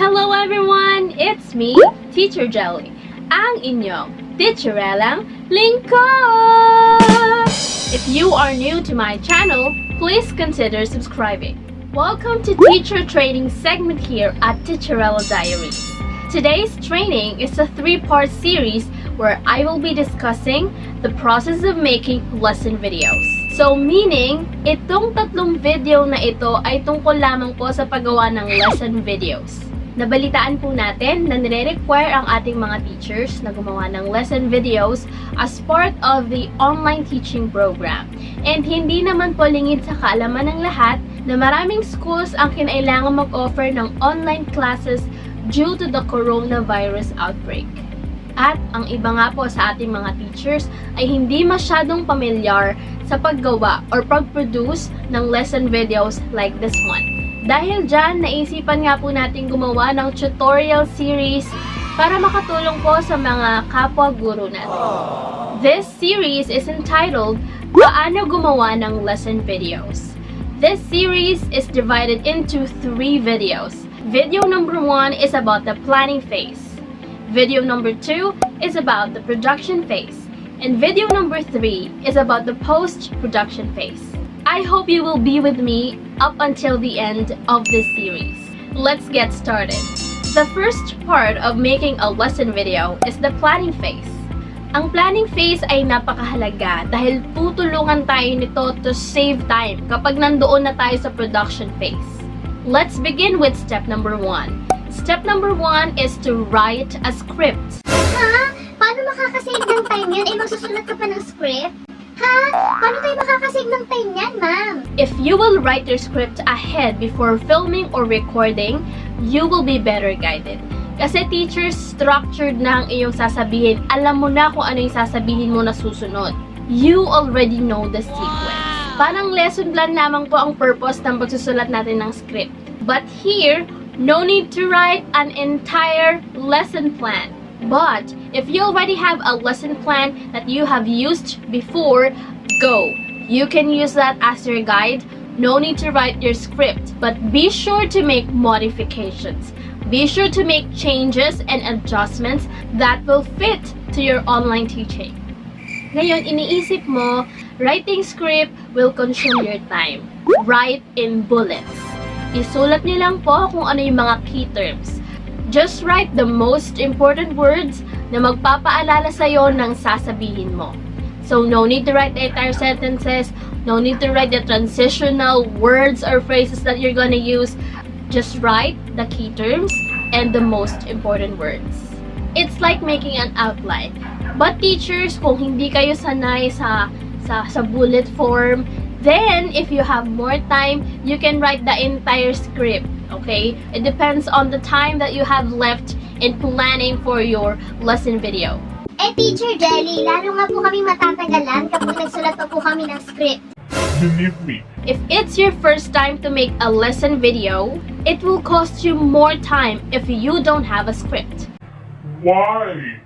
Hello everyone! It's me, Teacher Jelly, ang inyong teacherelang lingkod! If you are new to my channel, please consider subscribing. Welcome to teacher training segment here at Teacherella Diaries. Today's training is a 3-part series where I will be discussing the process of making lesson videos. So meaning, itong 3 video na ito ay tungkol lamang po sa paggawa ng lesson videos. Nabalitaan po natin na nire-require ang ating mga teachers na gumawa ng lesson videos as part of the online teaching program. And hindi naman po lingid sa kaalaman ng lahat na maraming schools ang kinailangan mag-offer ng online classes due to the coronavirus outbreak. At ang iba nga po sa ating mga teachers ay hindi masyadong pamilyar sa paggawa or pag-produce ng lesson videos like this one. Dahil dyan, naisipan nga po natin gumawa ng tutorial series para makatulong po sa mga kapwa-guro natin. This series is entitled, Paano Gumawa ng Lesson Videos. This series is divided into 3 videos. Video number 1 is about the planning phase. Video number 2 is about the production phase. And video number 3 is about the post-production phase. I hope you will be with me up until the end of this series. Let's get started. The first part of making a lesson video is the planning phase. Ang planning phase ay napakahalaga dahil tutulungan tayo nito to save time kapag nandoon na tayo sa production phase. Let's begin with step number 1. Step number 1 is to write a script. Ha? Paano makakasave ng time yan? Eh, magsusulat ka pa ng script? Ha? Paano tayo makakasave ng time yan, ma'am? If you will write your script ahead before filming or recording, you will be better guided. Kasi teachers, structured na ang iyong sasabihin. Alam mo na kung ano yung sasabihin mo na susunod. You already know the sequence. Parang lesson plan lamang po ang purpose ng pagsusulat natin ng script. But here, no need to write an entire lesson plan. But if you already have a lesson plan that you have used before, go. You can use that as your guide. No need to write your script, but be sure to make modifications. Be sure to make changes and adjustments that will fit to your online teaching. Ngayon, iniisip mo, writing script will consume your time. Write in bullets. Isulat niyo lang po kung ano yung mga key terms. Just write the most important words na magpapaalala sa'yo ng sasabihin mo. So, no need to write the entire sentences. No need to write the transitional words or phrases that you're gonna use. Just write the key terms and the most important words. It's like making an outline. But teachers, kung hindi kayo sanay sa bullet form, then if you have more time, you can write the entire script. Okay? It depends on the time that you have left in planning for your lesson video. Eh, Teacher Jelly, lalo nga po kami matatagalan kapag nagsulat pa po kami ng script. Believe me. If it's your first time to make a lesson video, it will cost you more time if you don't have a script. Why?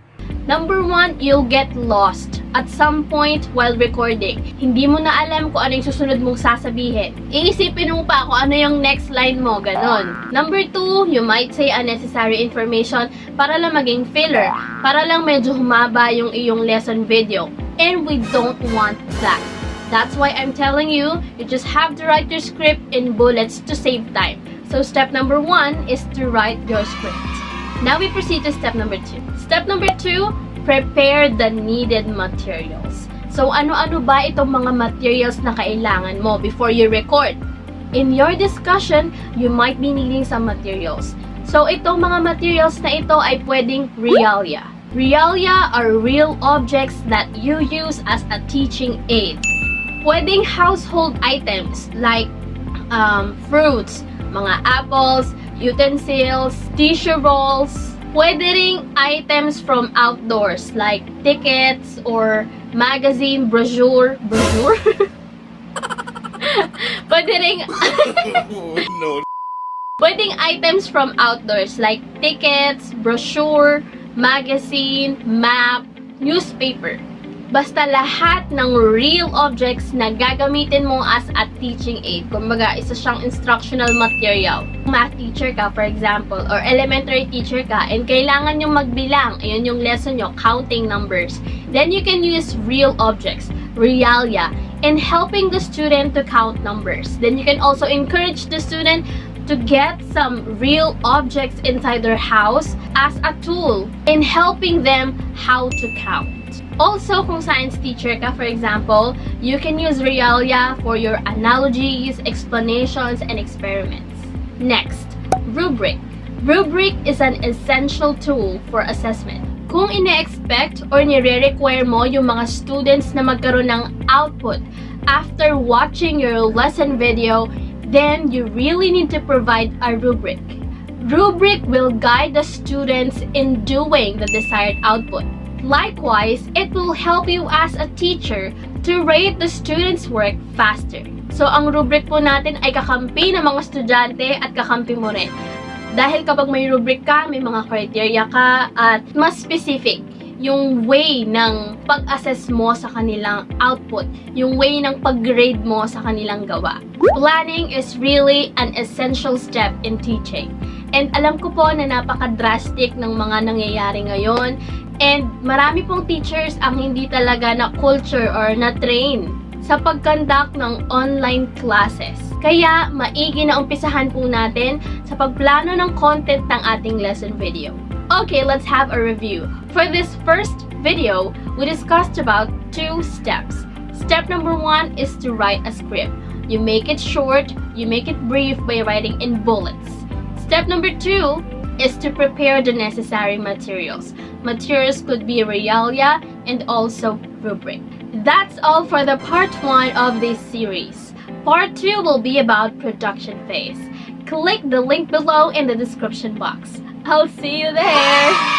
Number 1, you'll get lost at some point while recording. Hindi mo na alam kung ano yung susunod mong sasabihin. Iisipin mo pa kung ano yung next line mo, ganon. Number 2, you might say unnecessary information para lang maging filler, para lang medyo humaba yung iyong lesson video. And we don't want that. That's why I'm telling you, you just have to write your script in bullets to save time. So step number 1 is to write your script. Now we proceed to step number 2. Step number 2, prepare the needed materials. So ano-ano ba itong mga materials na kailangan mo before you record? In your discussion, you might be needing some materials. So itong mga materials na ito ay pwedeng realia. Realia are real objects that you use as a teaching aid. Pwedeng household items like fruits, mga apples, utensils, tissue rolls. Pwede ring items from outdoors like tickets or magazine, brochure. Pwede ring Pwedeng items from outdoors like tickets, brochure, magazine, map, newspaper. Basta lahat ng real objects na gagamitin mo as a teaching aid. Kumbaga, isa siyang instructional material. Math teacher ka, for example, or elementary teacher ka, and kailangan yung magbilang, ayun yung lesson nyo, counting numbers. Then you can use real objects, realia, in helping the student to count numbers. Then you can also encourage the student to get some real objects inside their house as a tool in helping them how to count. Also, kung science teacher ka, for example, you can use realia for your analogies, explanations, and experiments. Next, rubric. Rubric is an essential tool for assessment. Kung ine-expect or nire-require mo yung mga students na magkaroon ng output after watching your lesson video, then you really need to provide a rubric. Rubric will guide the students in doing the desired output. Likewise, it will help you as a teacher to rate the students' work faster. So, ang rubric po natin ay kakampi ng mga estudyante at kakampi mo rin. Dahil kapag may rubric ka, may mga criteria ka at mas specific yung way ng pag-assess mo sa kanilang output, yung way ng pag-grade mo sa kanilang gawa. Planning is really an essential step in teaching. And alam ko po na napaka-drastic ng mga nangyayari ngayon. And marami pong teachers ang hindi talaga na culture or na train sa pag-conduct ng online classes. Kaya maigi na umpisahan po natin sa pagplano ng content ng ating lesson video. Okay, let's have a review. For this first video, we discussed about 2 steps. Step number 1 is to write a script. You make it short, you make it brief by writing in bullets. Step number 2 is to prepare the necessary materials. Materials could be realia and also rubric. That's all for the part 1 of this series. Part 2 will be about production phase. Click the link below in the description box. I'll see you there!